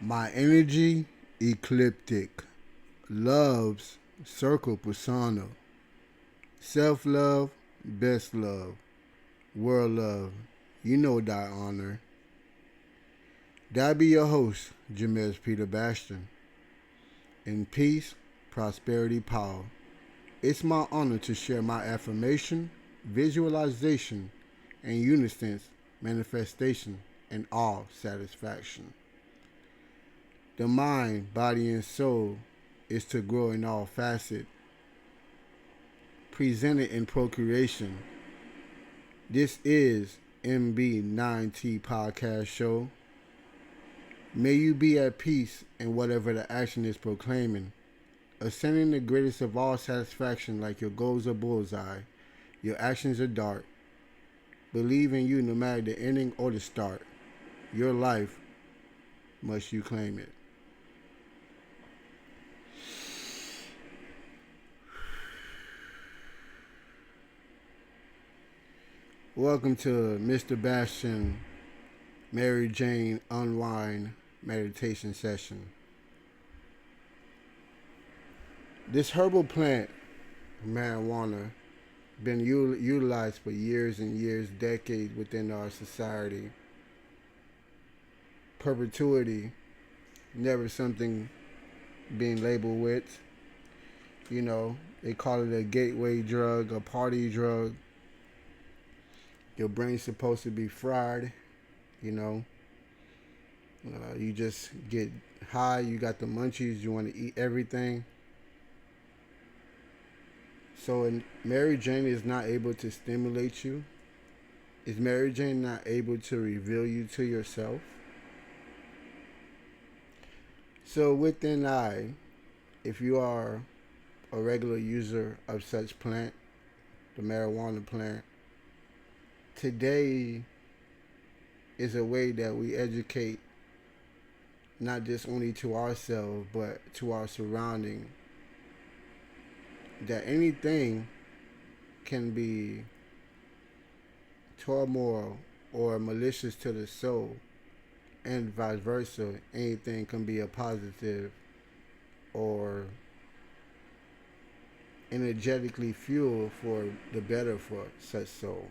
My energy, ecliptic. Love's circle persona. Self love, best love. World love. You know thy honor. That be your host, Peter BasTiEn. In peace, prosperity, power. It's my honor to share my affirmation, visualization, and unison manifestation and all satisfaction. The mind, body, and soul is to grow in all facets, presented in procreation. This is MB9T Podcast Show. May you be at peace in whatever the action is proclaiming, ascending the greatest of all satisfaction like your goals are bullseye, your actions are dark. Believe in you no matter the ending or the start. Your life, must you claim it. Welcome to Mr.BasTiEn Mary Jane Unwind Meditation Session. This herbal plant, marijuana, been utilized for years and years, decades within our society. Perpetuity, never something being labeled with. You know, they call it a gateway drug, a party drug. Your brain's supposed to be fried, you know. You just get high, you got the munchies, you want to eat everything. So Mary Jane is not able to stimulate you. Is Mary Jane not able to reveal you to yourself? So within if you are a regular user of such plant, the marijuana plant, today is a way that we educate not just only to ourselves but to our surrounding, that anything can be turmoil or malicious to the soul, and vice versa. Anything can be a positive or energetically fuel for the better for such soul.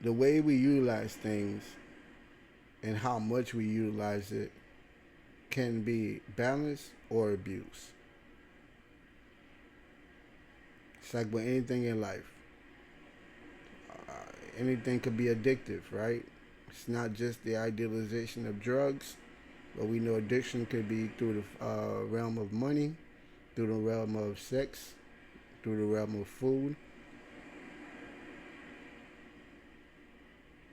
The way we utilize things and how much we utilize it can be balance or abuse. It's like with anything in life. Anything could be addictive, right? It's not just the idealization of drugs, but we know addiction could be through the realm of money, through the realm of sex, through the realm of food.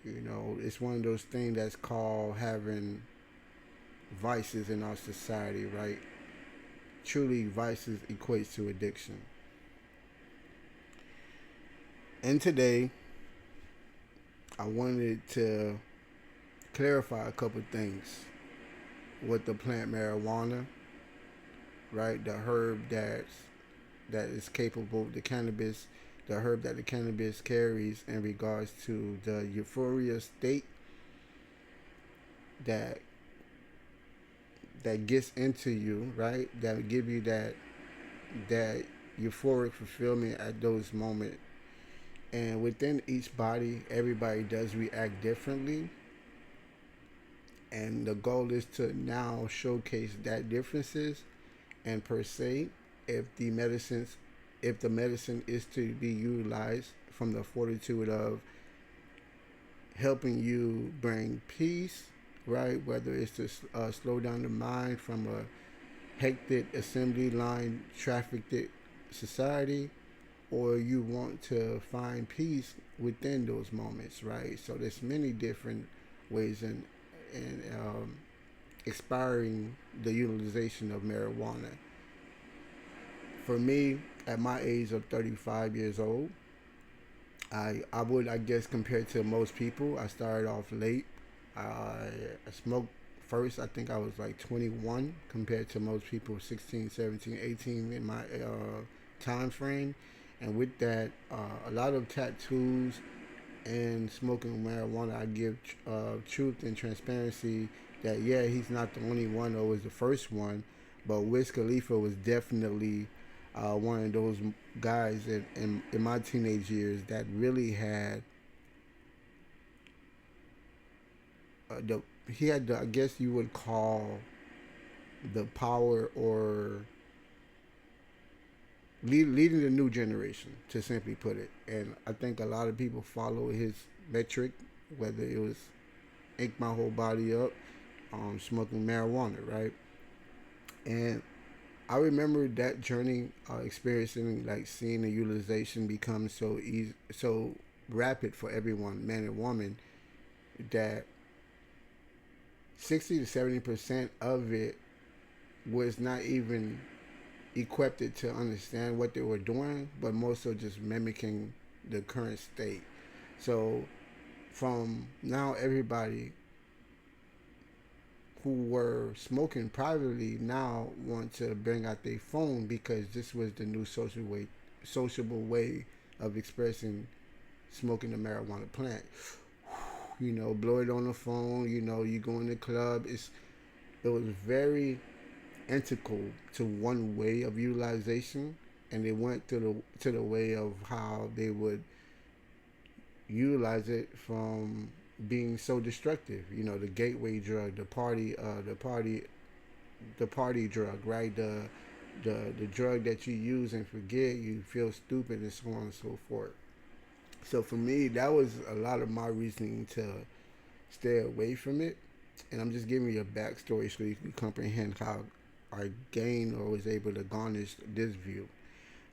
You know, it's one of those things that's called having vices in our society, right? Truly, vices equates to addiction. And today, I wanted to clarify a couple things with the plant marijuana, right? The herb that is capable, the cannabis, the herb that the cannabis carries in regards to the euphoria state that gets into you, right? That will give you that euphoric fulfillment at those moments. And within each body, everybody does react differently. And the goal is to now showcase that differences, and per se, if the medicine is to be utilized from the fortitude of helping you bring peace, right? Whether it's to slow down the mind from a hectic assembly line trafficked society, or you want to find peace within those moments, right? So there's many different ways in expiring the utilization of marijuana. For me, at my age of 35 years old, I would, I guess, compared to most people, I started off late. I smoked first, I think I was like 21 compared to most people 16, 17, 18 in my time frame. And with that, a lot of tattoos and smoking marijuana, I give truth and transparency that yeah, he's not the only one or was the first one, but Wiz Khalifa was definitely one of those guys in my teenage years that really had the he had the, I guess you would call the power or leading the new generation, to simply put it. And I think a lot of people follow his metric, whether it was ink my whole body up, smoking marijuana, right? And I remember that journey, experiencing like seeing the utilization become so easy, so rapid for everyone, man and woman, that 60 to 70% of it was not even equipped it to understand what they were doing, but more so just mimicking the current state. So from now, everybody who were smoking privately now want to bring out their phone because this was the new sociable way of expressing smoking the marijuana plant. You know, blow it on the phone. You know, you go in the club. It was very integral to one way of utilization, and they went to the way of how they would utilize it from being so destructive. You know, the gateway drug, the party drug, right? The drug that you use and forget, you feel stupid, and so on and so forth. So for me, that was a lot of my reasoning to stay away from it. And I'm just giving you a backstory so you can comprehend how I gained or was able to garnish this view.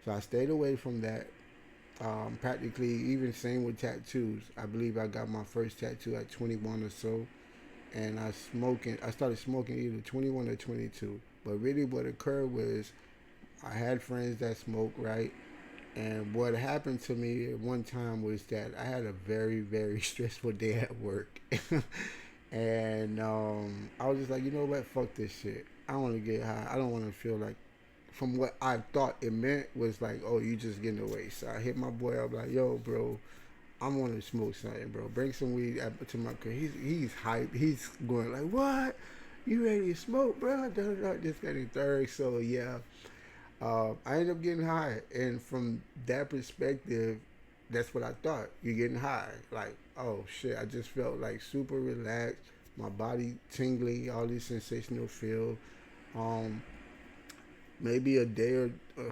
So I stayed away from that. Practically, even same with tattoos. I believe I got my first tattoo at 21 or so, and I started smoking either 21 or 22. But really, what occurred was I had friends that smoked, right? And what happened to me at one time was that I had a very, very stressful day at work. And I was just like, you know what, fuck this shit. I don't want to get high. I don't want to feel like, from what I thought it meant was like, oh, you just getting away. So I hit my boy up like, yo, bro, I want to smoke something, bro. Bring some weed to my crib. He's hyped. He's going like, what? You ready to smoke, bro? This, that, and third. So yeah, I ended up getting high, and from that perspective, that's what I thought. You're getting high, like, oh shit. I just felt like super relaxed, my body tingling, all these sensational feel. Um, Maybe a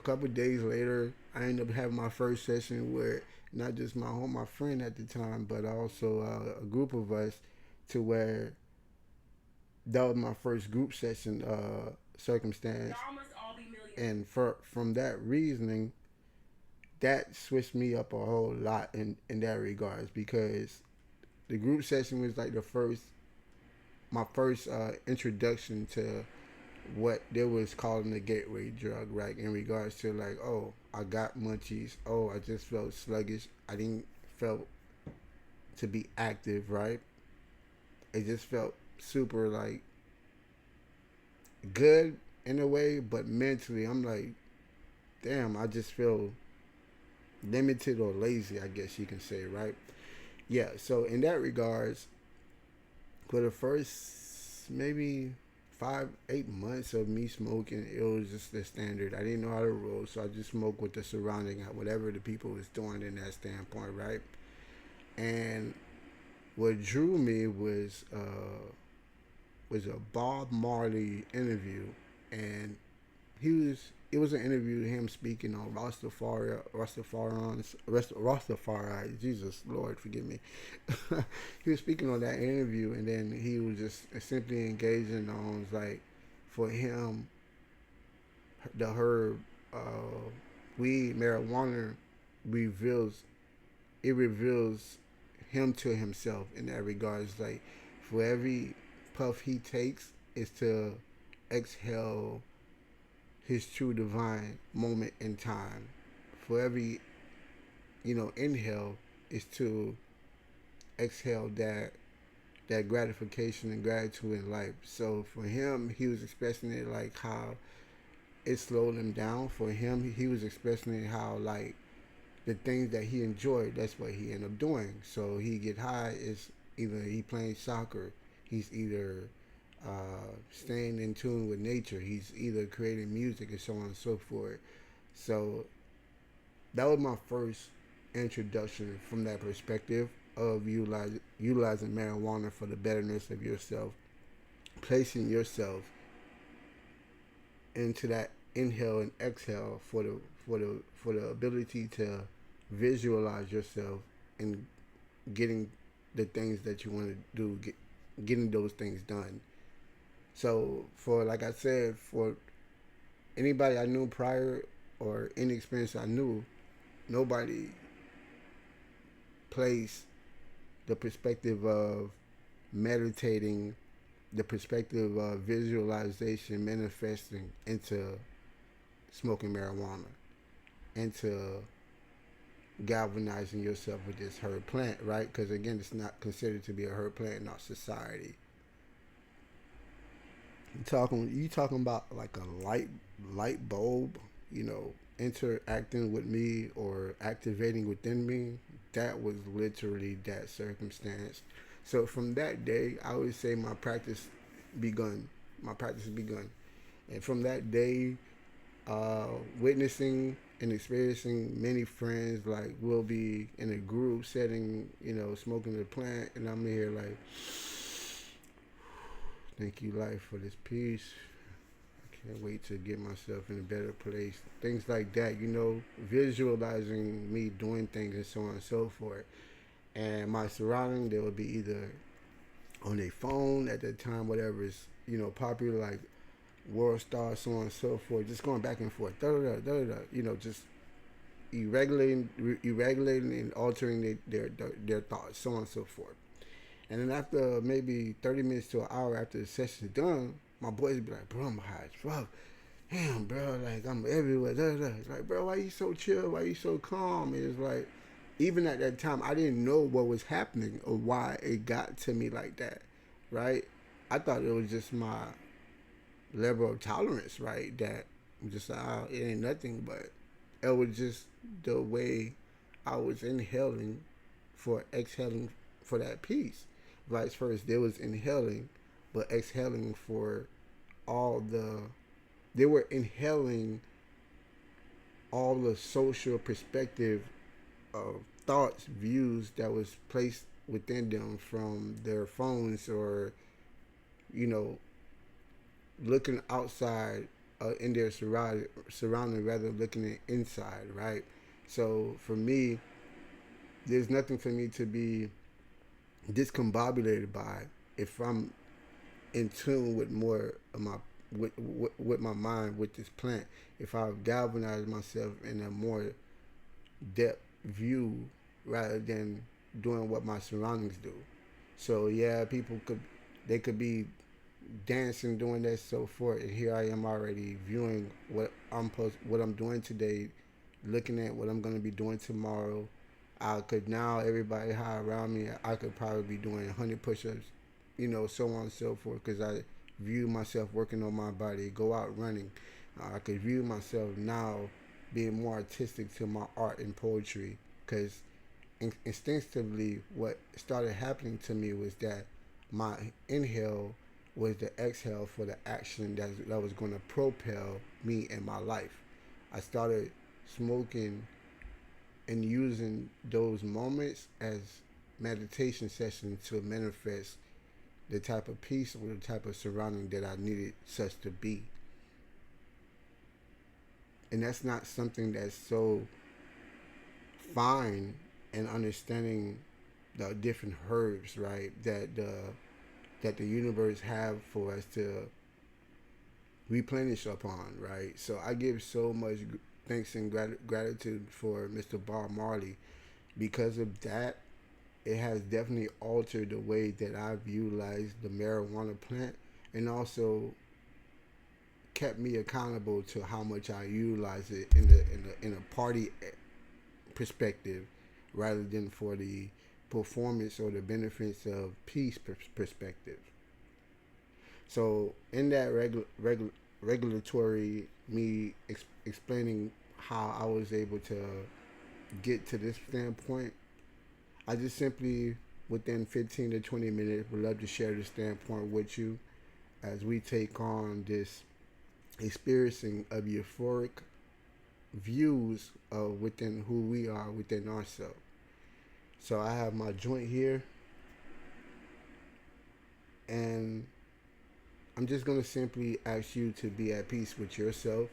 couple days later, I ended up having my first session with not just my friend at the time, but also a group of us, to where that was my first group session circumstance. And from that reasoning, that switched me up a whole lot in that regards, because the group session was like my first introduction to what they was calling the gateway drug, right? In regards to like, oh, I got munchies. Oh, I just felt sluggish. I didn't felt to be active, right? It just felt super like good in a way, but mentally, I'm like, damn, I just feel limited or lazy, I guess you can say, right? Yeah. So in that regards, for the first maybe 5, 8 months of me smoking, it was just the standard. I didn't know how to roll, so I just smoked with the surrounding, whatever the people was doing in that standpoint, right? And what drew me was a Bob Marley interview, and it was an interview of him speaking on Rastafari. Jesus Lord, forgive me. He was speaking on that interview, and then he was just simply engaging on like, for him, the herb, weed, marijuana reveals reveals him to himself in that regards. Like, for every puff he takes is to exhale his true divine moment in time. For every, inhale is to exhale that gratification and gratitude in life. So for him, he was expressing it like how it slowed him down. For him, he was expressing it how like the things that he enjoyed, that's what he ended up doing. So he get high is either he playing soccer, he's either staying in tune with nature, he's either creating music and so on and so forth. So that was my first introduction from that perspective of utilizing marijuana for the betterness of yourself, placing yourself into that inhale and exhale for the ability to visualize yourself and getting the things that you want to do, getting those things done. So for like I said, for anybody I knew prior or any experience I knew, nobody placed the perspective of meditating, the perspective of visualization, manifesting into smoking marijuana, into galvanizing yourself with this herb plant, right? Because again, it's not considered to be a herb plant in our society. You talking about like a light bulb, interacting with me or activating within me. That was literally that circumstance. So from that day, I would say my practice begun. My practice begun, and from that day, witnessing and experiencing many friends, like we'll be in a group setting, smoking the plant, and I'm here like, thank you, life, for this peace. I can't wait to get myself in a better place. Things like that, visualizing me doing things and so on and so forth. And my surrounding, they would be either on their phone at that time, whatever is, popular, like World Star, so on and so forth, just going back and forth, just regulating and altering their thoughts, so on and so forth. And then after maybe 30 minutes to an hour after the session is done, my boys be like, bro, I'm high as fuck. Damn, bro, like I'm everywhere. It's like, bro, why you so chill? Why you so calm? And it's like, even at that time, I didn't know what was happening or why it got to me like that, right? I thought it was just my level of tolerance, right? That I'm just like, it ain't nothing, but it was just the way I was inhaling for exhaling for that peace. Vice versa, there was inhaling, but exhaling for all the, they were inhaling all the social perspective of thoughts, views that was placed within them from their phones or, you know, looking outside in their surrounding rather than looking inside, right? So for me, there's nothing for me to be discombobulated by if I'm in tune with more of my with my mind with this plant. If I've galvanized myself in a more depth view rather than doing what my surroundings do. So yeah, people could be dancing, doing that, so forth, and here I am already viewing what I'm doing today, looking at what I'm going to be doing tomorrow. I could now, everybody high around me, I could probably be doing 100 push-ups, so on and so forth, because I view myself working on my body, go out running. I could view myself now being more artistic to my art and poetry, because instinctively what started happening to me was that my inhale was the exhale for the action that was going to propel me in my life. I started smoking and using those moments as meditation sessions to manifest the type of peace or the type of surrounding that I needed such to be. And that's not something that's so fine in understanding the different herbs, right? That the universe have for us to replenish upon, right? So I give so much thanks and gratitude for Mr. Marley. Because of that, it has definitely altered the way that I've utilized the marijuana plant, and also kept me accountable to how much I utilize it in a party perspective, rather than for the performance or the benefits of peace perspective. So in that regulatory, me explaining how I was able to get to this standpoint, I just simply, within 15 to 20 minutes, would love to share this standpoint with you as we take on this experiencing of euphoric views of within who we are within ourselves. So I have my joint here, and I'm just gonna simply ask you to be at peace with yourself.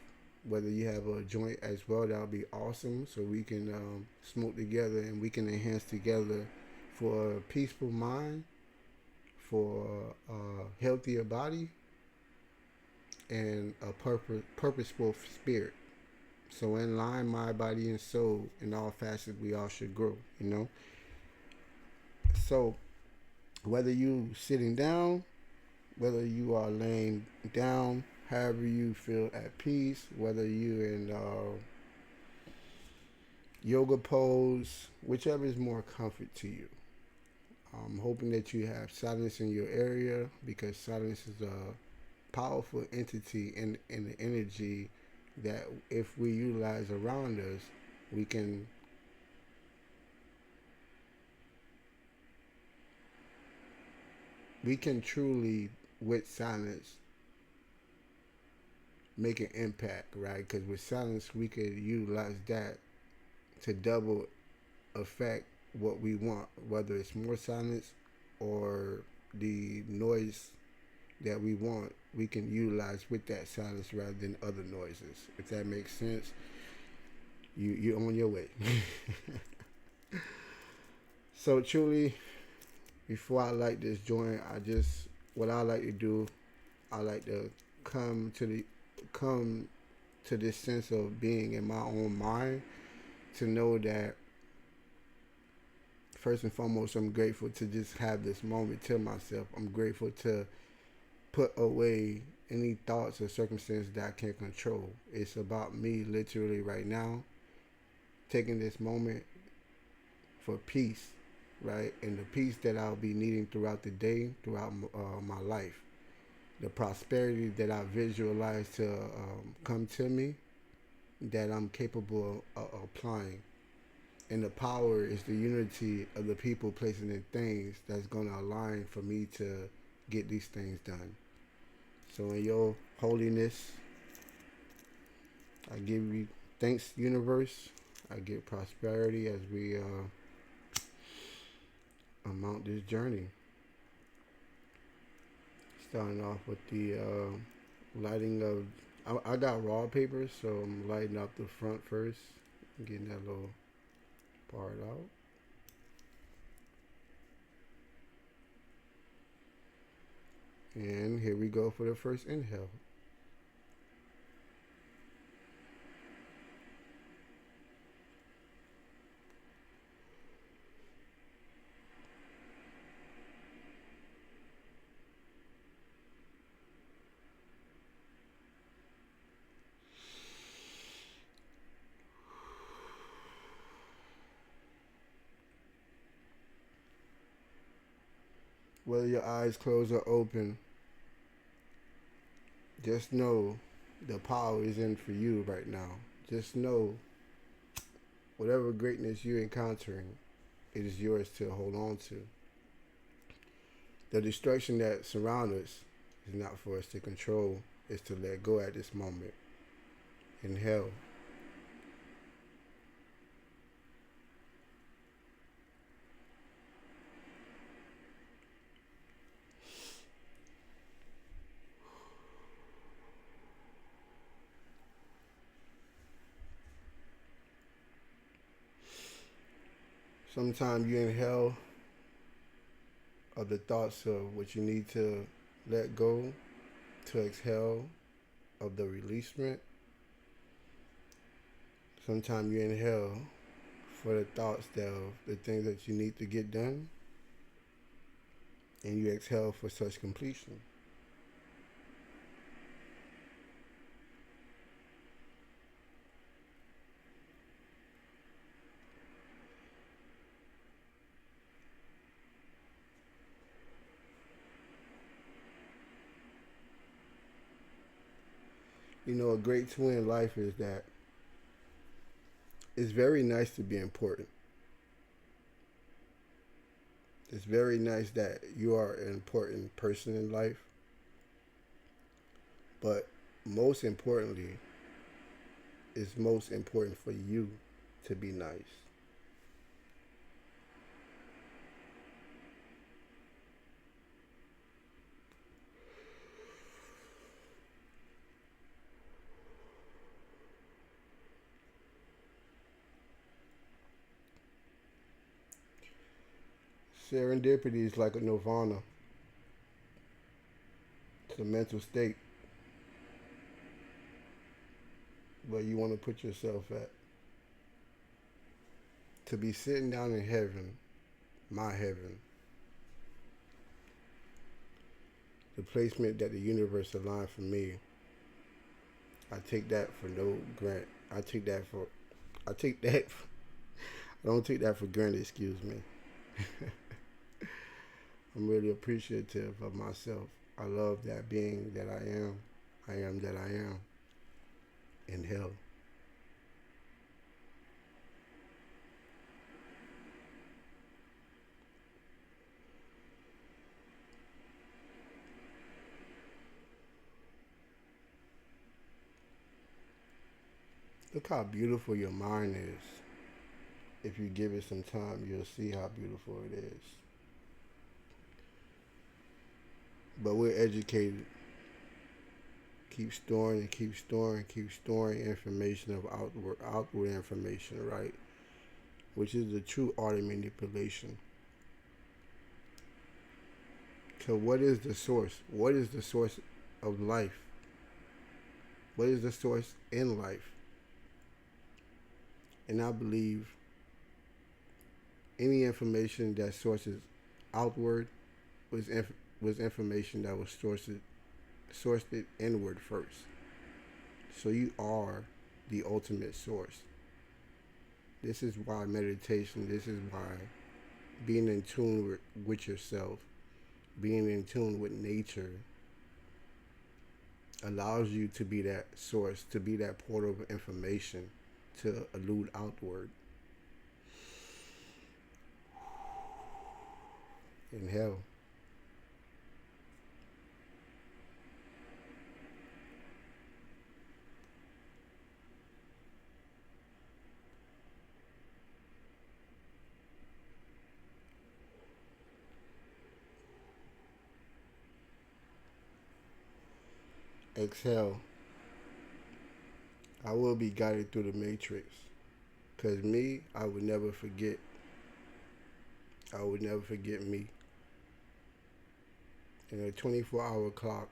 Whether you have a joint as well, that would be awesome. So we can smoke together and we can enhance together for a peaceful mind, for a healthier body, and a purposeful spirit. So in line, mind, body, and soul, in all facets, we all should grow. You know. So whether you sitting down, whether you are laying down, however you feel at peace, whether you in yoga pose, whichever is more comfort to you. I'm hoping that you have silence in your area because silence is a powerful entity in the energy that if we utilize around us, we can truly with silence make an impact, right? Because with silence we could utilize that to double affect what we want, whether it's more silence or the noise that we want, we can utilize with that silence rather than other noises. If that makes sense, you're on your way. So truly, before I light this joint, what I like to do, I like to come to this sense of being in my own mind to know that first and foremost, I'm grateful to just have this moment to myself. I'm grateful to put away any thoughts or circumstances that I can't control. It's about me literally right now taking this moment for peace, right? And the peace that I'll be needing throughout the day, throughout my life. The prosperity that I visualize to come to me, that I'm capable of applying. And the power is the unity of the people, places, and things that's going to align for me to get these things done. So in your holiness, I give you thanks, universe. I give prosperity as we amount this journey. Starting off with the lighting of, I got raw papers, so I'm lighting up the front first, getting that little part out. And here we go for the first inhale. Whether your eyes closed or open, just know the power is in for you right now. Just know whatever greatness you're encountering, it is yours to hold on to. The destruction that surrounds us is not for us to control, it's to let go at this moment. Inhale. Sometimes you inhale of the thoughts of what you need to let go, to exhale of the releasement. Sometimes you inhale for the thoughts of the things that you need to get done, and you exhale for such completion. You know, a great tool in life is that It's very nice to be important. It's very nice that you are an important person in life, but most importantly, it's most important for you to be nice. Serendipity is like a nirvana. It's a mental state where you want to put yourself at. To be sitting down in heaven, my heaven, the placement that the universe aligned for me, I take that for no grant. I take that for, I take that, I don't take that for granted, excuse me. I'm really appreciative of myself. I love that being that I am. I am that I am in hell. Look how beautiful your mind is. If you give it some time, you'll see how beautiful it is. But we're educated. Keep storing and keep storing, keep storing information of outward information, right? Which is the true art of manipulation. So what is the source? What is the source of life? What is the source in life? And I believe any information that sources outward was information that was sourced it inward first. So you are the ultimate source. This is why meditation, this is why being in tune with yourself, being in tune with nature allows you to be that source, to be that portal of information to elude outward. Inhale. Exhale. I will be guided through the matrix. Because me, I would never forget. I would never forget me. And a 24-hour clock,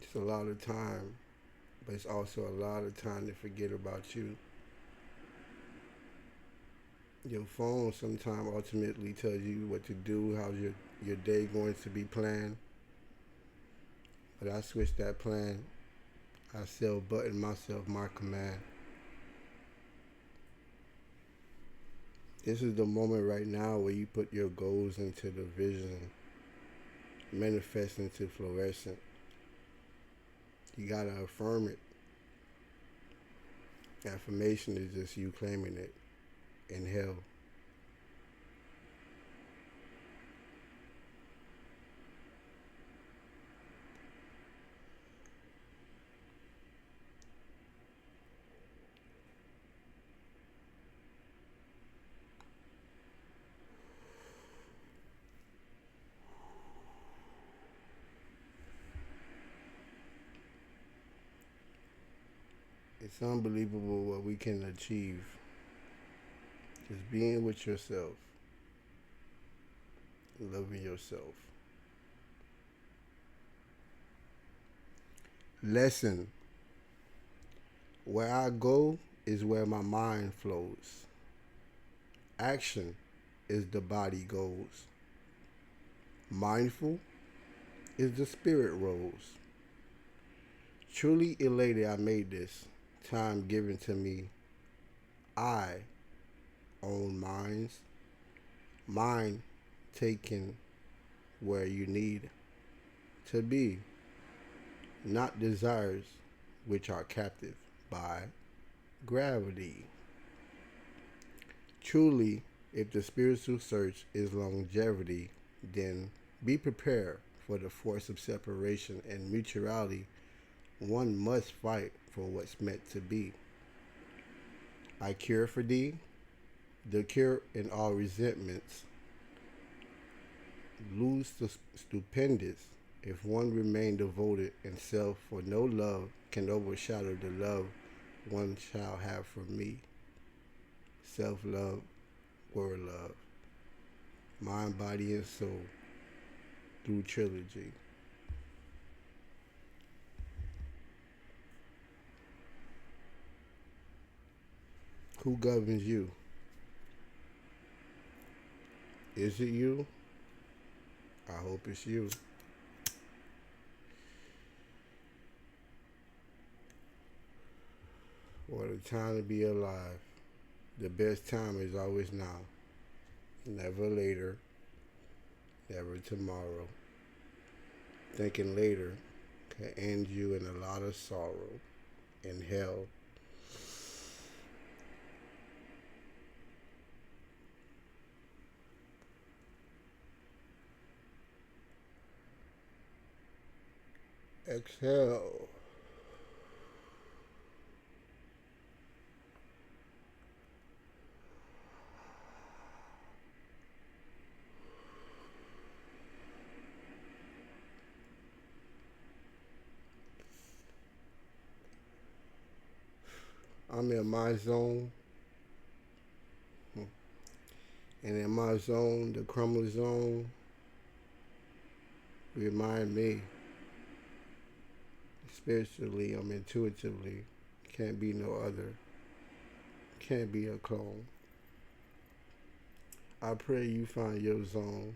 it's a lot of time, but it's also a lot of time to forget about you. Your phone sometimes ultimately tells you what to do, how's your day going to be planned. But I switched that plan. I self-button myself my command. This is the moment right now where you put your goals into the vision, manifest into fluorescent. You gotta affirm it. Affirmation is just you claiming it. Inhale. It's unbelievable what we can achieve. Just being with yourself, loving yourself. Lesson. Where I go is where my mind flows. Action is the body goes. Mindful is the spirit rolls. Truly elated I made this. Time given to me. I own minds. Mind taken where you need to be. Not desires which are captive by gravity. Truly, if the spiritual search is longevity, then be prepared for the force of separation and mutuality. One must fight for what's meant to be. I cure for thee, the cure in all resentments. Lose the stupendous if one remain devoted in self, for no love can overshadow the love one shall have for me. Self-love, word love, mind, body, and soul through trilogy. Who governs you? Is it you? I hope it's you. What a time to be alive. The best time is always now. Never later, never tomorrow. Thinking later can end you in a lot of sorrow and hell. Exhale. I'm in my zone. And in my zone, the crumble zone, remind me spiritually, I'm intuitively, can't be no other, can't be a clone. I pray you find your zone,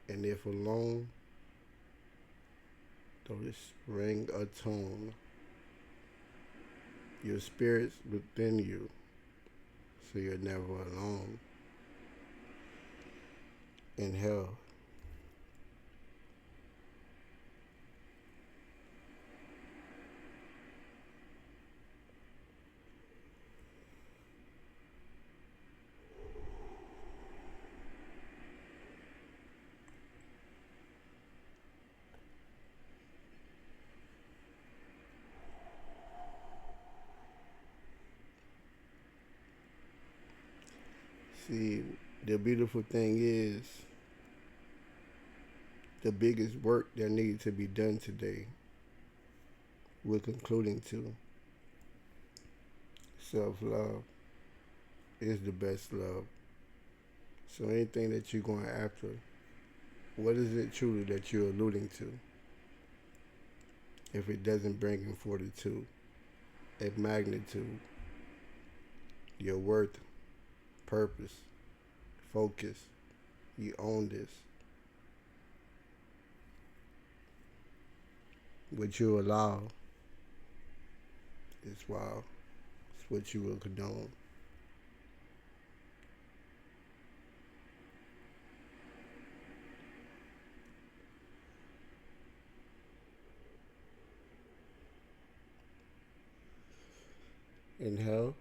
and if alone, though this ring a tone, your spirit's within you, so you're never alone. Inhale. See, the beautiful thing is, the biggest work that needed to be done today, we're concluding to. Self-love is the best love. So anything that you're going after, what is it truly that you're alluding to? If it doesn't bring in fortitude, a magnitude, your worth, purpose, focus, you own this. What you allow is wow. It's what you will condone. Inhale.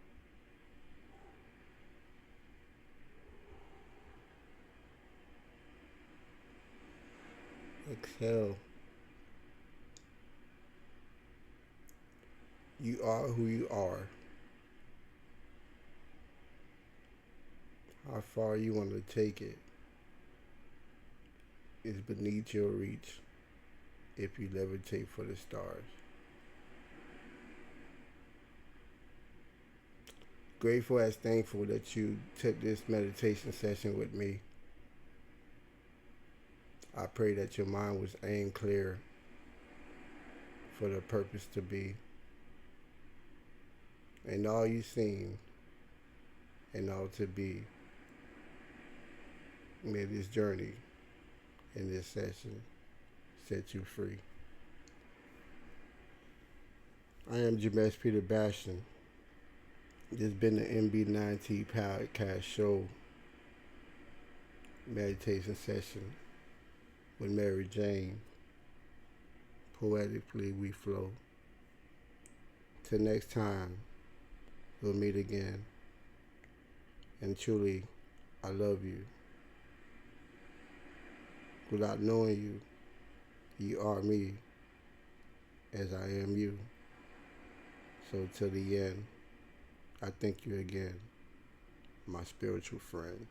Exhale. You are who you are. How far you want to take it is beneath your reach if you levitate for the stars. Grateful as thankful that you took this meditation session with me. I pray that your mind was aimed clear for the purpose to be. And all you seen and all to be. May this journey in this session set you free. I am Peter BasTiEn. This has been the MB9T podcast show meditation session with Mary Jane. Poetically we flow. Till next time, we'll meet again. And truly, I love you. Without knowing you, you are me as I am you. So till the end, I thank you again, my spiritual friend.